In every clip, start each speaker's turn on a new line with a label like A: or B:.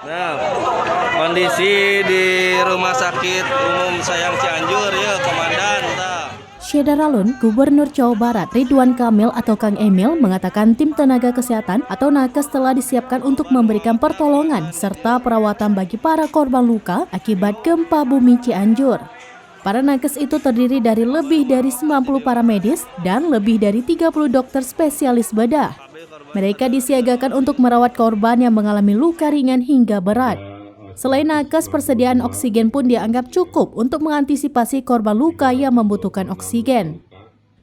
A: Nah, kondisi di Rumah Sakit Umum Sayang Cianjur ya, Komandan.
B: Syederalun, Gubernur Jawa Barat Ridwan Kamil atau Kang Emil mengatakan tim tenaga kesehatan atau nakes telah disiapkan untuk memberikan pertolongan serta perawatan bagi para korban luka akibat gempa bumi Cianjur. Para nakes itu terdiri dari lebih dari 90 paramedis dan lebih dari 30 dokter spesialis bedah. Mereka disiagakan untuk merawat korban yang mengalami luka ringan hingga berat. Selain nakes, persediaan oksigen pun dianggap cukup untuk mengantisipasi korban luka yang membutuhkan oksigen.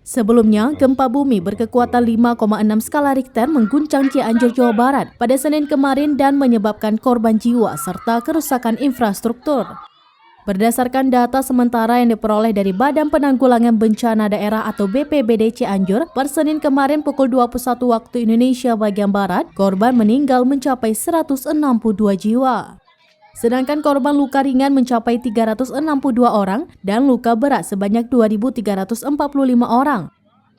B: Sebelumnya, gempa bumi berkekuatan 5,6 skala Richter mengguncang Cianjur, Jawa Barat pada Senin kemarin dan menyebabkan korban jiwa serta kerusakan infrastruktur. Berdasarkan data sementara yang diperoleh dari Badan Penanggulangan Bencana Daerah atau BPBD Cianjur, per Senin kemarin pukul 21 waktu Indonesia bagian Barat, korban meninggal mencapai 162 jiwa. Sedangkan korban luka ringan mencapai 362 orang dan luka berat sebanyak 2.345 orang.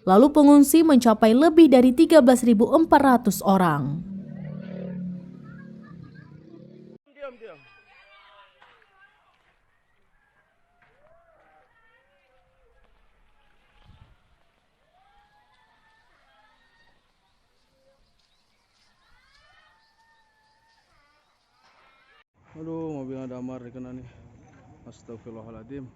B: Lalu pengungsi mencapai lebih dari 13.400 orang.
C: Aduh, mobilnya damar dikena nih. Astagfirullahaladzim.